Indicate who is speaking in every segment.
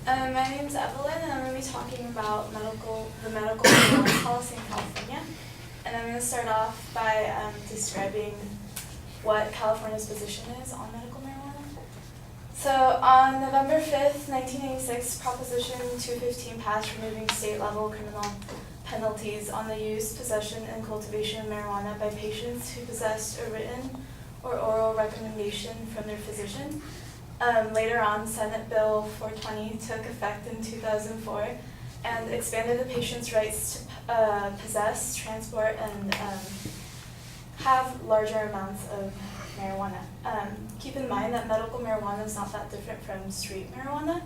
Speaker 1: My name is Evelyn, and I'm going to be talking about the medical marijuana policy in California. And I'm going to start off by describing what California's position is on medical marijuana. So on November 5th, 1986, Proposition 215 passed, removing state-level criminal penalties on the use, possession, and cultivation of marijuana by patients who possessed a written or oral recommendation from their physician. Later on, Senate Bill 420 took effect in 2004 and expanded the patient's rights to possess, transport, and have larger amounts of marijuana. Keep in mind that medical marijuana is not that different from street marijuana.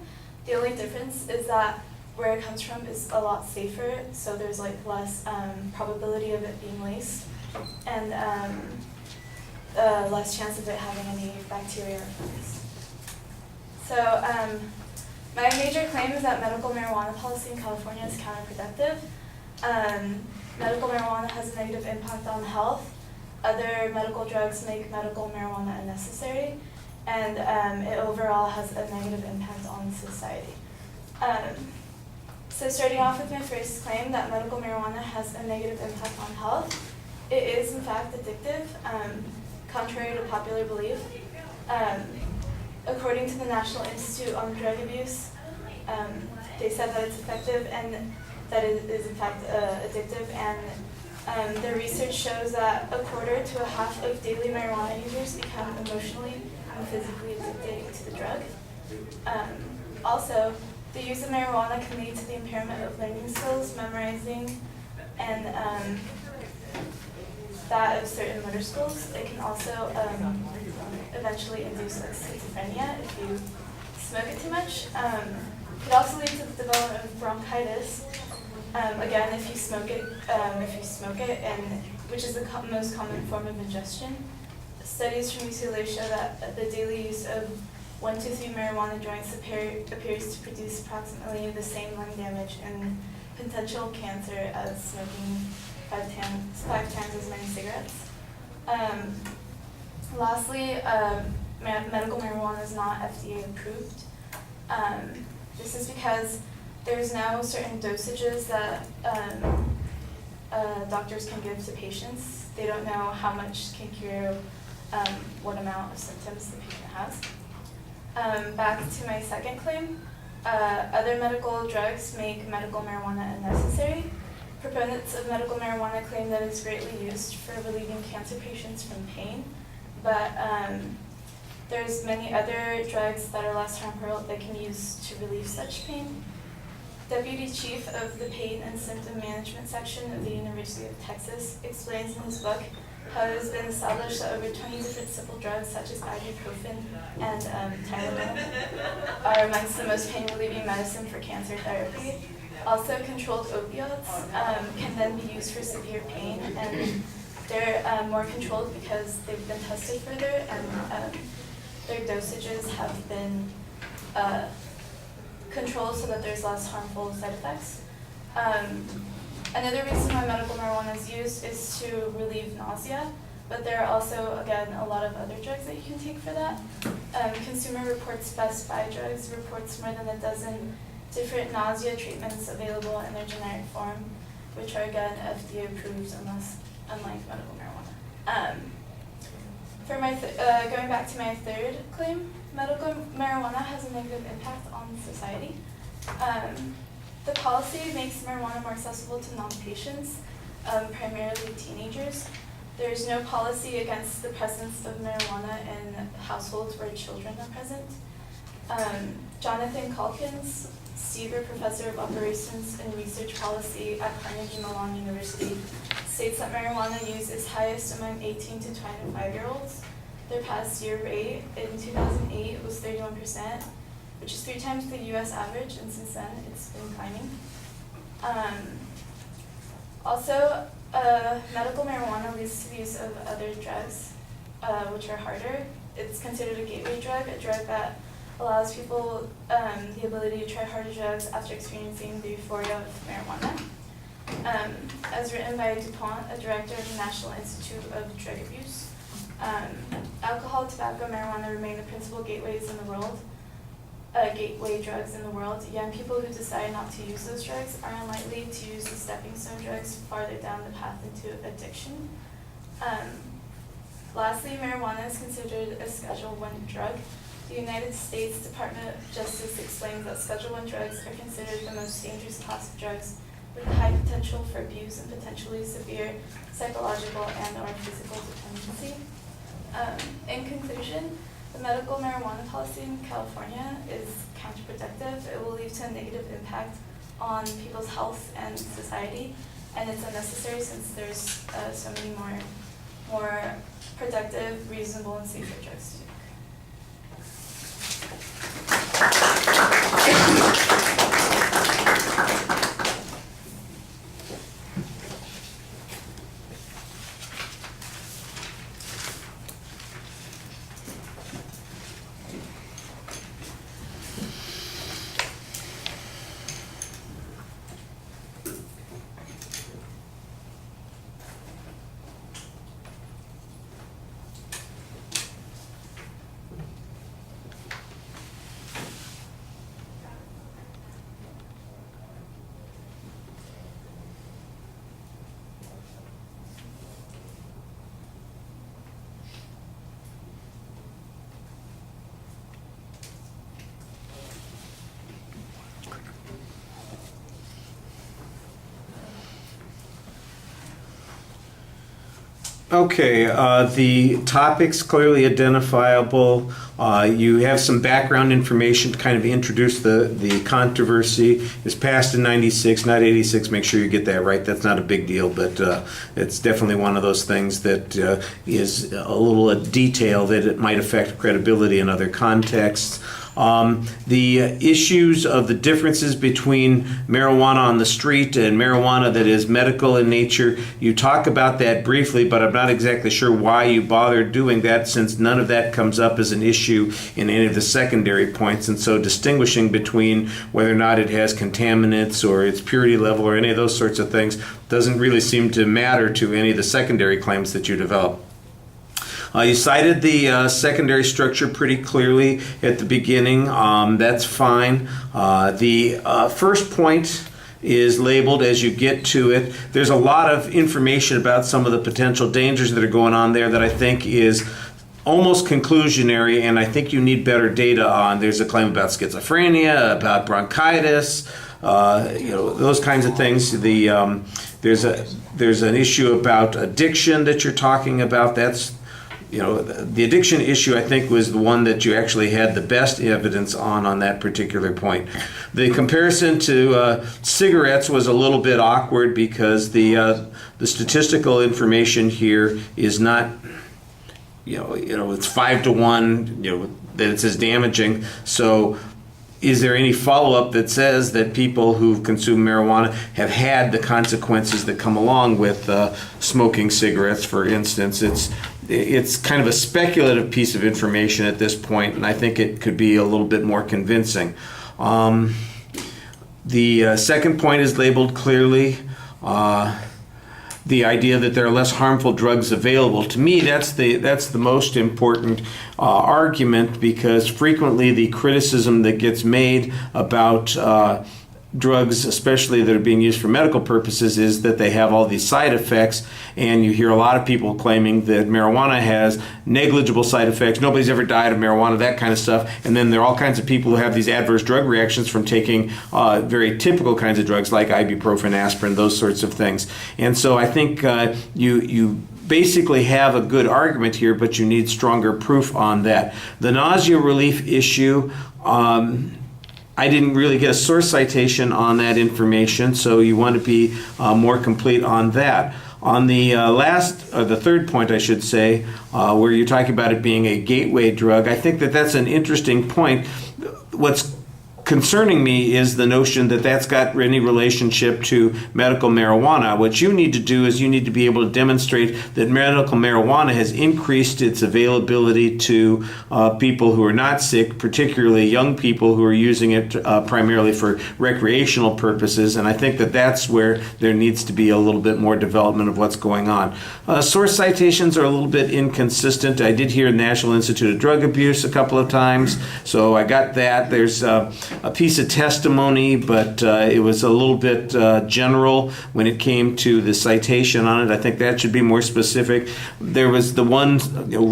Speaker 1: The only difference is that where it comes from is a lot safer, so there's like less probability of it being laced, and less chance of it having any bacteria or fungus. So my major claim is that medical marijuana policy in California is counterproductive. Medical marijuana has a negative impact on health. Other medical drugs make medical marijuana unnecessary, and it overall has a negative impact on society. So starting off with my first claim, that medical marijuana has a negative impact on health. It is in fact addictive, contrary to popular belief. According to the National Institute on Drug Abuse, they said that it's effective and that it is in fact addictive, and their research shows that a quarter to a half of daily marijuana users become emotionally and physically addicted to the drug. Also, the use of marijuana can lead to the impairment of learning skills, memorizing, and that of certain motor skills. It can also eventually induce like schizophrenia if you smoke it too much. It could also lead to the development of bronchitis. Again, if you smoke it, and which is the most common form of ingestion. Studies from UCLA show that the daily use of 1 to 3 marijuana joints appears to produce approximately the same lung damage and potential cancer as smoking 5 times as many cigarettes. Lastly, medical marijuana is not FDA approved. This is because there's no certain dosages that doctors can give to patients. They don't know how much can cure what amount of symptoms the patient has. Back to my second claim, other medical drugs make medical marijuana unnecessary. Proponents of medical marijuana claim that it's greatly used for relieving cancer patients from pain, but there's many other drugs that are less harmful that can be used to relieve such pain. Deputy Chief of the Pain and Symptom Management Section of the University of Texas explains in his book how it has been established that over 20 different simple drugs such as ibuprofen and Tylenol are amongst the most pain-relieving medicine for cancer therapy. Also, controlled opioids can then be used for severe pain, and they're more controlled because they've been tested further, and their dosages have been controlled so that there's less harmful side effects. Another reason why medical marijuana is used is to relieve nausea, but there are also, again, a lot of other drugs that you can take for that. Consumer Reports Best Buy Drugs reports more than a dozen different nausea treatments available in their generic form, which are, again, FDA approved unlike medical marijuana. For my going back to my third claim, medical marijuana has a negative impact on society. The policy makes marijuana more accessible to non-patients, primarily teenagers. There is no policy against the presence of marijuana in households where children are present. Jonathan Calkins, Seaver Professor of Operations and Research Policy at Carnegie Mellon University, states that marijuana use is highest among 18 to 25-year-olds. Their past year rate in 2008 was 31%, which is 3 times the US average, and since then it's been climbing. Also, medical marijuana leads to the use of other drugs, which are harder. It's considered a gateway drug, a drug that allows people the ability to try harder drugs after experiencing the euphoria of marijuana. As written by DuPont, a director of the National Institute of Drug Abuse, alcohol, tobacco, marijuana remain the principal gateways in the world. gateway drugs in the world, young people who decide not to use those drugs are unlikely to use the stepping stone drugs farther down the path into addiction. Lastly, marijuana is considered a Schedule I drug. The United States Department of Justice explains that Schedule I drugs are considered the most dangerous class of drugs with a high potential for abuse and potentially severe psychological and/or physical dependency. In conclusion, the medical marijuana policy in California is counterproductive. It will lead to a negative impact on people's health and society, and it's unnecessary since there's so many more productive, reasonable, and safer drugs to take.
Speaker 2: Okay, the topic's clearly identifiable. You have some background information to kind of introduce the controversy. It's passed in 96, not 86. Make sure you get that right. That's not a big deal, but it's definitely one of those things that is a little detail that it might affect credibility in other contexts. The issues of the differences between marijuana on the street and marijuana that is medical in nature, you talk about that briefly, but I'm not exactly sure why you bothered doing that, since none of that comes up as an issue in any of the secondary points. And so distinguishing between whether or not it has contaminants or its purity level or any of those sorts of things doesn't really seem to matter to any of the secondary claims that you develop. You cited the secondary structure pretty clearly at the beginning. That's fine. The first point is labeled as you get to it. There's a lot of information about some of the potential dangers that are going on there that I think is almost conclusionary, and I think you need better data on. There's a claim about schizophrenia, about bronchitis, those kinds of things. There's an issue about addiction that you're talking about. That's the addiction issue, I think, was the one that you actually had the best evidence on that particular point. The comparison to cigarettes was a little bit awkward because the statistical information here is not, it's 5 to 1, that it's as damaging. So is there any follow-up that says that people who've consumed marijuana have had the consequences that come along with smoking cigarettes, for instance? It's kind of a speculative piece of information at this point, and I think it could be a little bit more convincing. The second point is labeled clearly. The idea that there are less harmful drugs available. To me, that's the most important argument, because frequently the criticism that gets made about drugs, especially that are being used for medical purposes, is that they have all these side effects, and you hear a lot of people claiming that marijuana has negligible side effects, nobody's ever died of marijuana, that kind of stuff, and then there are all kinds of people who have these adverse drug reactions from taking very typical kinds of drugs like ibuprofen, aspirin, those sorts of things. And so I think you basically have a good argument here, but you need stronger proof on that. The nausea relief issue, I didn't really get a source citation on that information, so you want to be more complete on that. On the the third point, I should say, where you're talking about it being a gateway drug, I think that that's an interesting point. What's concerning me is the notion that that's got any relationship to medical marijuana. What you need to do is you need to be able to demonstrate that medical marijuana has increased its availability to people who are not sick, particularly young people who are using it primarily for recreational purposes. And I think that that's where there needs to be a little bit more development of what's going on. Source citations are a little bit inconsistent. I did hear National Institute of Drug Abuse a couple of times, so I got that. There's a piece of testimony, but it was a little bit general when it came to the citation on it. I think that should be more specific. There was the one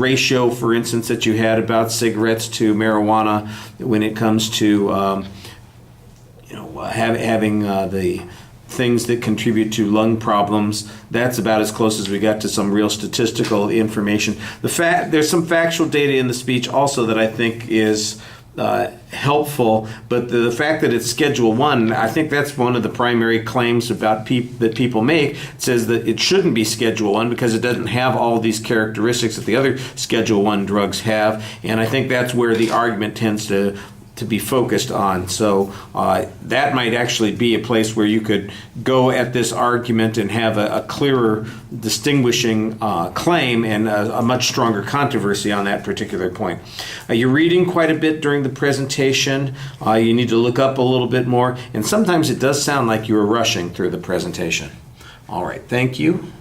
Speaker 2: ratio, for instance, that you had about cigarettes to marijuana when it comes to having the things that contribute to lung problems. That's about as close as we got to some real statistical information. There's some factual data in the speech also that I think is helpful, but the fact that it's Schedule 1, I think that's one of the primary claims about that people make. It says that it shouldn't be Schedule 1 because it doesn't have all these characteristics that the other Schedule 1 drugs have, and I think that's where the argument tends to be focused on. So that might actually be a place where you could go at this argument and have a clearer distinguishing claim and a much stronger controversy on that particular point. You're reading quite a bit during the presentation. You need to look up a little bit more, and sometimes it does sound like you were rushing through the presentation. All right, thank you.